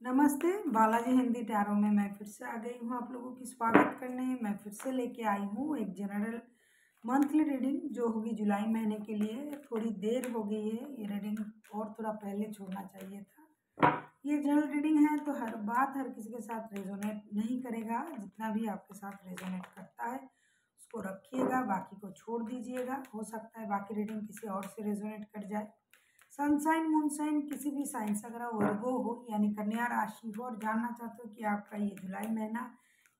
नमस्ते, बालाजी हिंदी टैरो में मैं फिर से आ गई हूँ आप लोगों की स्वागत करने। मैं फिर से लेके आई हूँ एक जनरल मंथली रीडिंग जो होगी जुलाई महीने के लिए। थोड़ी देर हो गई है ये रीडिंग और थोड़ा पहले छोड़ना चाहिए था। ये जनरल रीडिंग है तो हर बात हर किसी के साथ रेजोनेट नहीं करेगा। जितना भी आपके साथ रेजोनेट करता है उसको रखिएगा, बाकी को छोड़ दीजिएगा। हो सकता है बाकी रीडिंग किसी और से रेजोनेट कर जाए। सनसाइन मूनसाइन किसी भी साइन से अगर वर्गो हो यानी कन्या राशि हो और जानना चाहते हो कि आपका ये जुलाई महीना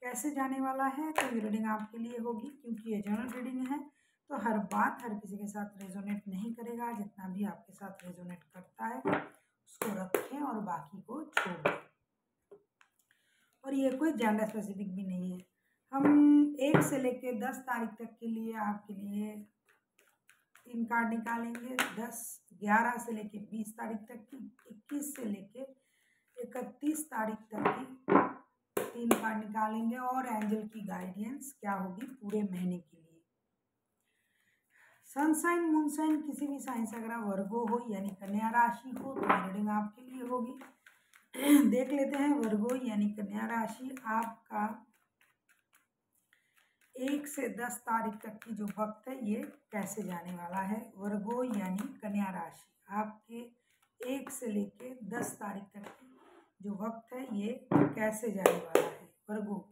कैसे जाने वाला है तो ये रीडिंग आपके लिए होगी। क्योंकि ये जनरल रीडिंग है तो हर बात हर किसी के साथ रेजोनेट नहीं करेगा। जितना भी आपके साथ रेजोनेट करता है उसको रखें और बाकी को छोड़ दें। और ये कोई जेंडर स्पेसिफिक भी नहीं है। हम 1 से लेके 10 तारीख तक के लिए आपके लिए 3 कार्ड निकालेंगे। 11 से लेके 20 तारीख तक की, 21 से लेके 31 तारीख तक की 3 कार्ड निकालेंगे और एंजल की गाइडेंस क्या होगी पूरे महीने के लिए। सनसाइन मूनसाइन किसी भी साइन से अगर वर्गो हो यानी कन्या राशि हो तो रीडिंग आपके लिए होगी। देख लेते हैं वर्गो यानी कन्या राशि आपका 1 से 10 तारीख तक की जो वक्त है ये कैसे जाने वाला है। वर्गो यानी कन्या राशि आपके 1 से लेके 10 तारीख तक की जो वक्त है ये कैसे जाने वाला है Virgo.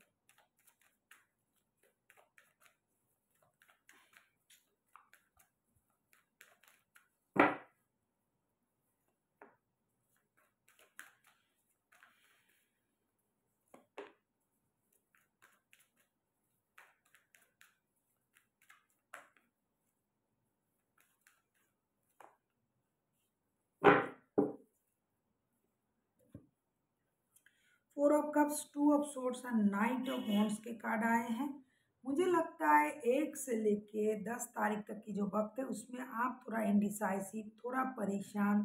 Four of cups, 2 of swords और नाइट ऑफ वॉन्ड्स के कार्ड आए हैं। मुझे लगता है 1 से लेके 10 तारीख तक की जो वक्त है उसमें आप थोड़ा इंडिसाइसिव, थोड़ा परेशान,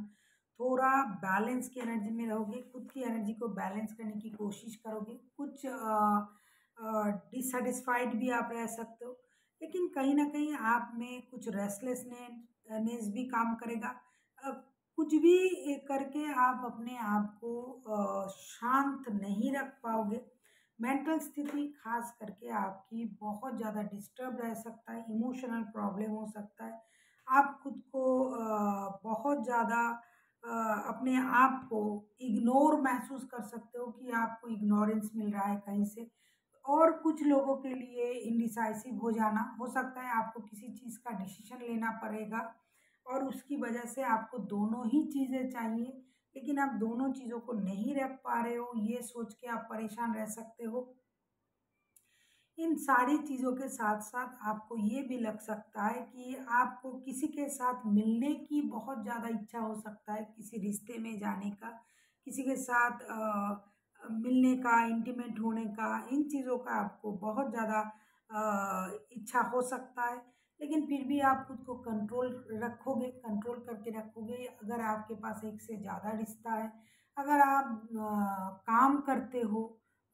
थोड़ा बैलेंस की एनर्जी में रहोगे। खुद की एनर्जी को बैलेंस करने की कोशिश करोगे। कुछ डिससेटिस्फाइड भी आप रह सकते हो, लेकिन कहीं ना कहीं आप में कुछ रेस्टलेसनेस भी काम करेगा। कुछ भी करके आप अपने आप को शांत नहीं रख पाओगे। मेंटल स्थिति खास करके आपकी बहुत ज़्यादा डिस्टर्ब रह सकता है। इमोशनल प्रॉब्लम हो सकता है। आप खुद को बहुत ज़्यादा अपने आप को इग्नोर महसूस कर सकते हो कि आपको इग्नोरेंस मिल रहा है कहीं से। और कुछ लोगों के लिए इंडिसाइसिव हो जाना हो सकता है। आपको किसी चीज़ का डिसीजन लेना पड़ेगा और उसकी वजह से आपको दोनों ही चीज़ें चाहिए, लेकिन आप दोनों चीज़ों को नहीं रख पा रहे हो। ये सोच के आप परेशान रह सकते हो। इन सारी चीज़ों के साथ साथ आपको ये भी लग सकता है कि आपको किसी के साथ मिलने की बहुत ज़्यादा इच्छा हो सकता है, किसी रिश्ते में जाने का, किसी के साथ मिलने का, इंटीमेट होने का। इन चीज़ों का आपको बहुत ज़्यादा इच्छा हो सकता है, लेकिन फिर भी आप खुद को कंट्रोल रखोगे, कंट्रोल करके रखोगे। अगर आपके पास 1 से ज़्यादा रिश्ता है, अगर आप काम करते हो,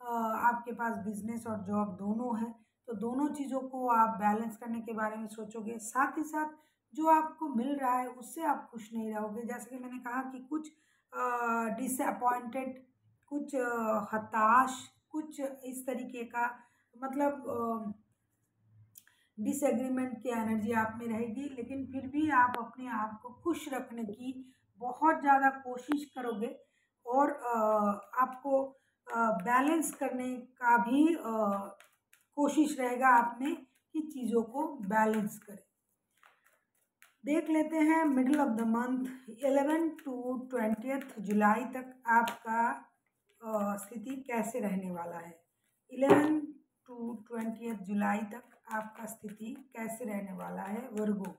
आपके पास बिजनेस और जॉब दोनों है, तो दोनों चीज़ों को आप बैलेंस करने के बारे में सोचोगे। साथ ही साथ जो आपको मिल रहा है उससे आप खुश नहीं रहोगे। जैसे कि मैंने कहा कि कुछ डिसअपॉइंटेड, कुछ हताश, कुछ इस तरीके का, मतलब डिसएग्रीमेंट की एनर्जी आप में रहेगी। लेकिन फिर भी आप अपने आप को खुश रखने की बहुत ज़्यादा कोशिश करोगे और आपको बैलेंस करने का भी कोशिश रहेगा आप में कि चीज़ों को बैलेंस करें। देख लेते हैं middle of the month 11 to 20 जुलाई तक आपका स्थिति कैसे रहने वाला है। 11 to 20 जुलाई तक आपका स्थिति कैसे रहने वाला है वर्गो।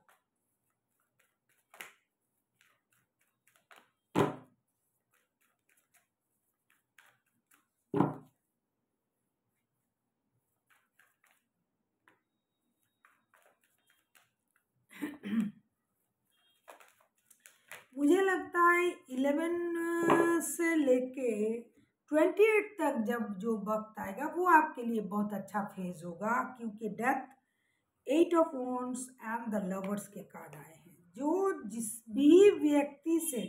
मुझे लगता है 11 से लेके 28 तक जब जो वक्त आएगा वो आपके लिए बहुत अच्छा फेज होगा, क्योंकि death, 8 of wands and the lovers के कार्ड आए हैं। जो जिस भी व्यक्ति से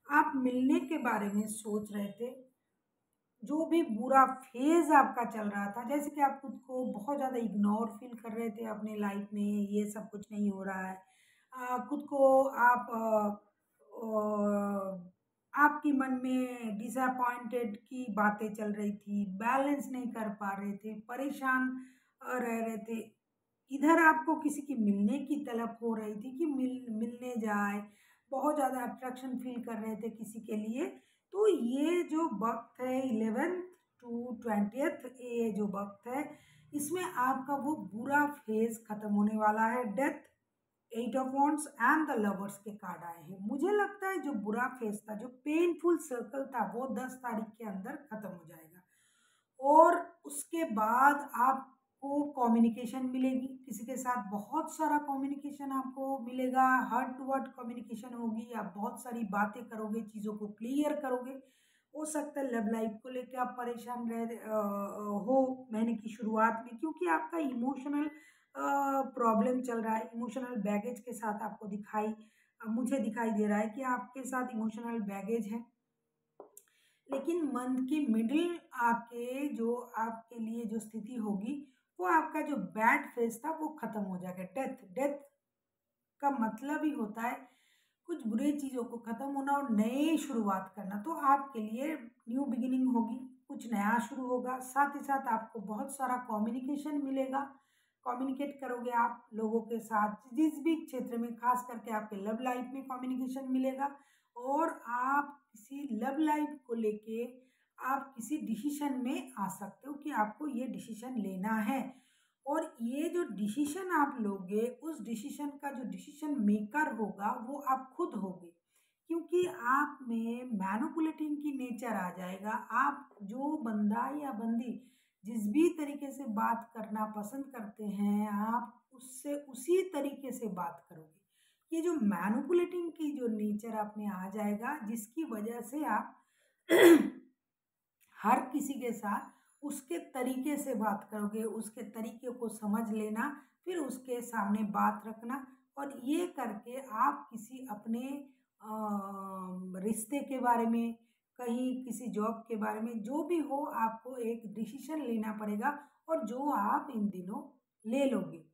आप मिलने के बारे में सोच रहे थे जो भी बुरा फेज़ आपका चल रहा था, जैसे कि आप खुद को बहुत ज़्यादा इग्नोर फ़ील कर रहे थे अपने लाइफ़ में, ये सब कुछ नहीं हो रहा है। खुद को आप आपके मन में डिसअपॉइंटेड की बातें चल रही थी, बैलेंस नहीं कर पा रहे थे, परेशान रह रहे थे। इधर आपको किसी की मिलने की तलब हो रही थी कि मिलने जाए, बहुत ज़्यादा अट्रैक्शन फ़ील कर रहे थे किसी के लिए। तो ये जो वक़्त है 11th टू 20th ये जो वक़्त है, इसमें आपका वो बुरा फ़ेज़ ख़त्म होने वाला है। Death, 8 of wands and the lovers के कार्ड आए हैं। मुझे लगता है जो बुरा फ़ेज़ था, जो पेनफुल सर्कल था, वो 10 तारीख के अंदर ख़त्म हो जाएगा। और उसके बाद आपको कम्युनिकेशन मिलेगी, किसी के साथ बहुत सारा कम्युनिकेशन आपको मिलेगा, हार्ट टू हार्ट कम्युनिकेशन होगी, आप बहुत सारी बातें करोगे, चीज़ों को क्लियर करोगे। हो सकता है लव लाइफ को लेके आप परेशान हो महीने की शुरुआत में, क्योंकि आपका इमोशनल प्रॉब्लम चल रहा है, इमोशनल बैगेज के साथ आपको मुझे दिखाई दे रहा है कि आपके साथ इमोशनल बैगेज है। लेकिन मंथ की मिडिल आके जो आपके लिए जो स्थिति होगी, वो आपका जो बैड फेज था वो खत्म हो जाएगा। डेथ डेथ का मतलब ही होता है कुछ बुरी चीज़ों को खत्म होना और नई शुरुआत करना। तो आपके लिए न्यू बिगिनिंग होगी, कुछ नया शुरू होगा। साथ ही साथ आपको बहुत सारा कम्युनिकेशन मिलेगा, कम्युनिकेट करोगे आप लोगों के साथ जिस भी क्षेत्र में, खास करके आपके लव लाइफ में कम्युनिकेशन मिलेगा। और आप किसी लव लाइफ को लेके आप किसी डिसीजन में आ सकते हो कि आपको ये डिसीजन लेना है। और ये जो डिसीजन आप लोगे, उस डिसीजन का जो डिसीजन मेकर होगा वो आप खुद होगे, क्योंकि आप में मैनिपुलेटिंग की नेचर आ जाएगा। आप जो बंदा या बंदी जिस भी तरीके से बात करना पसंद करते हैं, आप उससे उसी तरीके से बात करोगे। ये जो मैनिपुलेटिंग की जो नेचर आप में आ जाएगा, जिसकी वजह से आप हर किसी के साथ उसके तरीके से बात करोगे, उसके तरीके को समझ लेना, फिर उसके सामने बात रखना। और ये करके आप किसी अपने रिश्ते के बारे में, कहीं किसी जॉब के बारे में, जो भी हो, आपको एक डिसीजन लेना पड़ेगा और जो आप इन दिनों ले लोगे।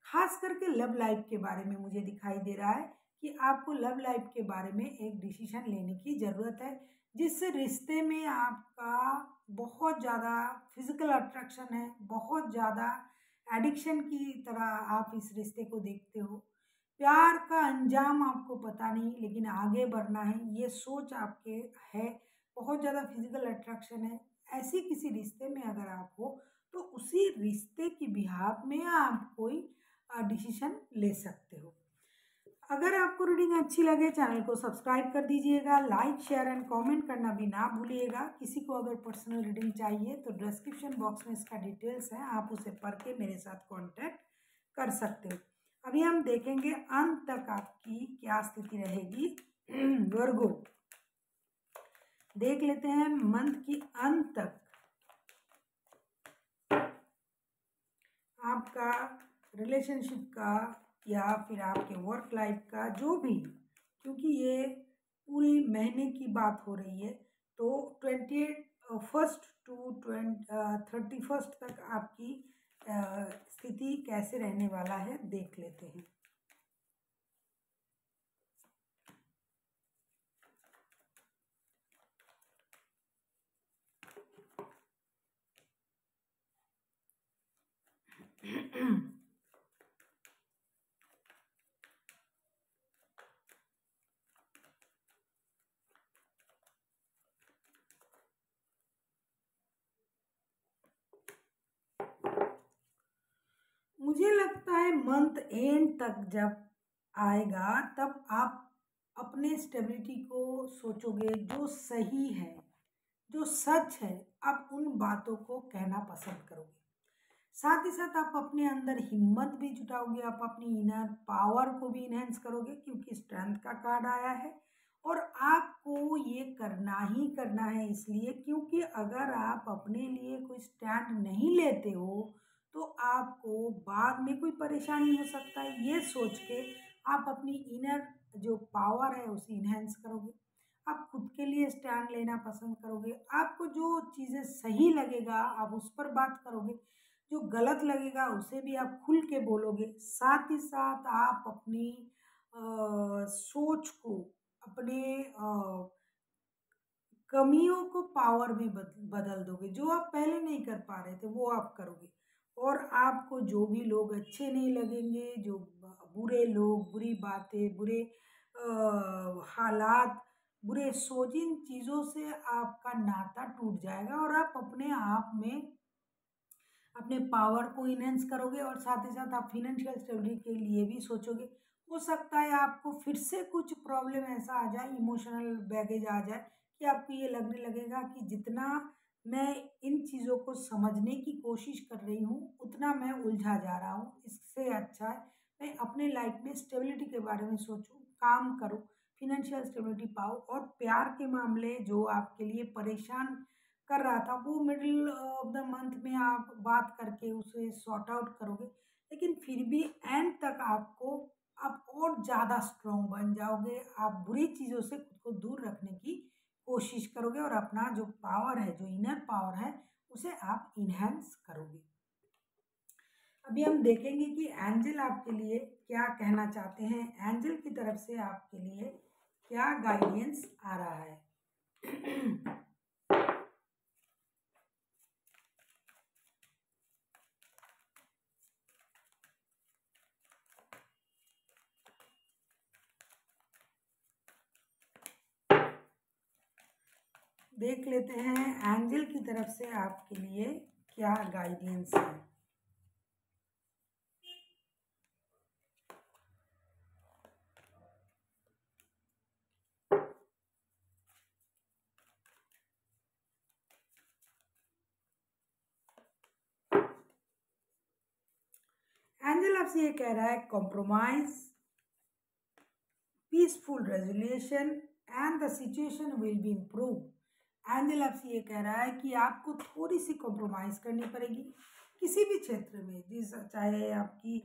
खास करके लव लाइफ के बारे में मुझे दिखाई दे रहा है कि आपको लव लाइफ के बारे में एक डिसीजन लेने की ज़रूरत है, जिस रिश्ते में आपका बहुत ज़्यादा फिजिकल अट्रैक्शन है, बहुत ज़्यादा एडिक्शन की तरह आप इस रिश्ते को देखते हो। प्यार का अंजाम आपको पता नहीं, लेकिन आगे बढ़ना है, ये सोच आपके है। बहुत ज़्यादा फिजिकल अट्रैक्शन है। ऐसे किसी रिश्ते में अगर आप हो, तो उसी रिश्ते की बिहाफ में आप कोई डिसीजन ले सकते हो। अगर आपको रीडिंग अच्छी लगे, चैनल को सब्सक्राइब कर दीजिएगा, लाइक शेयर एंड कमेंट करना भी ना भूलिएगा। किसी को अगर पर्सनल रीडिंग चाहिए तो डिस्क्रिप्शन बॉक्स में इसका डिटेल्स है, आप उसे पढ़ के मेरे साथ कांटेक्ट कर सकते हो। अभी हम देखेंगे अंत तक आपकी क्या स्थिति रहेगी। वर्गो, देख लेते हैं मंथ की अंत तक आपका रिलेशनशिप का या फिर आपके वर्क लाइफ का जो भी, क्योंकि ये पूरी महीने की बात हो रही है। तो 21st टू 31st तक आपकी स्थिति कैसे रहने वाला है देख लेते हैं। मुझे लगता है मंथ एंड तक जब आएगा, तब आप अपने स्टेबिलिटी को सोचोगे, जो सही है, जो सच है, आप उन बातों को कहना पसंद करोगे। साथ ही साथ आप अपने अंदर हिम्मत भी जुटाओगे, आप अपनी इनर पावर को भी इनहेंस करोगे, क्योंकि स्ट्रेंथ का कार्ड आया है। और आपको ये करना ही करना है, इसलिए क्योंकि अगर आप अपने लिए कोई स्टैंड नहीं लेते हो, तो आपको बाद में कोई परेशानी हो सकता है। ये सोच के आप अपनी इनर जो पावर है उसे इनहेंस करोगे। आप खुद के लिए स्टैंड लेना पसंद करोगे। आपको जो चीज़ें सही लगेगा आप उस पर बात करोगे, जो गलत लगेगा उसे भी आप खुल के बोलोगे। साथ ही साथ आप अपनी सोच को, अपने कमियों को पावर में बदल दोगे। जो आप पहले नहीं कर पा रहे थे वो आप करोगे। और आपको जो भी लोग अच्छे नहीं लगेंगे, जो बुरे लोग, बुरी बातें, बुरे हालात, बुरे सोच, इन चीज़ों से आपका नाता टूट जाएगा और आप अपने आप में अपने पावर को इनहेंस करोगे और साथ ही साथ आप फिनेंशियल स्टेबिलिटी के लिए भी सोचोगे। हो सकता है आपको फिर से कुछ प्रॉब्लम ऐसा आ जाए, इमोशनल बैगेज आ जाए कि आपको ये लगने लगेगा कि जितना मैं इन चीज़ों को समझने की कोशिश कर रही हूँ उतना मैं उलझा जा रहा हूँ। इससे अच्छा है मैं अपने लाइफ में स्टेबिलिटी के बारे में सोचूं, काम करूं, फिनेंशियल स्टेबिलिटी पाओ। और प्यार के मामले जो आपके लिए परेशान कर रहा था वो मिडिल ऑफ द मंथ में आप बात करके उसे सॉर्ट आउट करोगे। लेकिन फिर भी एंड तक आपको आप और ज़्यादा स्ट्रॉन्ग बन जाओगे। आप बुरी चीज़ों से खुद को दूर रखने की कोशिश करोगे और अपना जो पावर है, जो इनर पावर है, उसे आप इन्हेंस करोगे। अभी हम देखेंगे कि एंजल आपके लिए क्या कहना चाहते हैं। एंजल की तरफ से आपके लिए क्या गाइडेंस आ रहा है। देख लेते हैं एंजल की तरफ से आपके लिए क्या गाइडेंस है। एंजल आपसे ये कह रहा है compromise, peaceful resolution and the situation will be improve. Angel आपसे ये कह रहा है कि आपको थोड़ी सी कॉम्प्रोमाइज़ करनी पड़ेगी किसी भी क्षेत्र में, जिस चाहे आपकी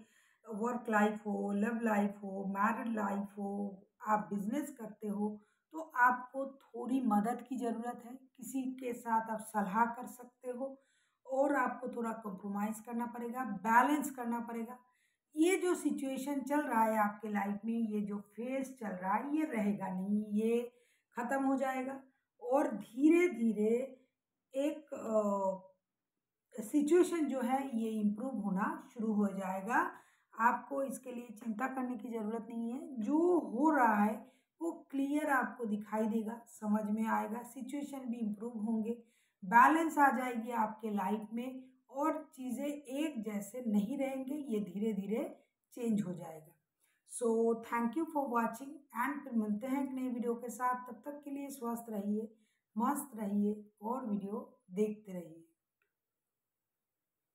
वर्क लाइफ हो, लव लाइफ हो, मैरिड लाइफ हो, आप बिजनेस करते हो, तो आपको थोड़ी मदद की ज़रूरत है। किसी के साथ आप सलाह कर सकते हो और आपको थोड़ा कॉम्प्रोमाइज़ करना पड़ेगा, बैलेंस करना पड़ेगा। ये जो सिचुएशन चल रहा है आपके लाइफ में, ये जो फेज चल रहा है, ये रहेगा नहीं, ये ख़त्म हो जाएगा और धीरे धीरे एक सिचुएशन जो है ये इम्प्रूव होना शुरू हो जाएगा। आपको इसके लिए चिंता करने की ज़रूरत नहीं है। जो हो रहा है वो क्लियर आपको दिखाई देगा, समझ में आएगा, सिचुएशन भी इम्प्रूव होंगे, बैलेंस आ जाएगी आपके लाइफ में और चीज़ें एक जैसे नहीं रहेंगे, ये धीरे धीरे चेंज हो जाएगा। So thank you for watching and फिर मिलते हैं एक नई वीडियो के साथ। तब तक के लिए स्वस्थ रहिए, मस्त रहिए और वीडियो देखते रहिए।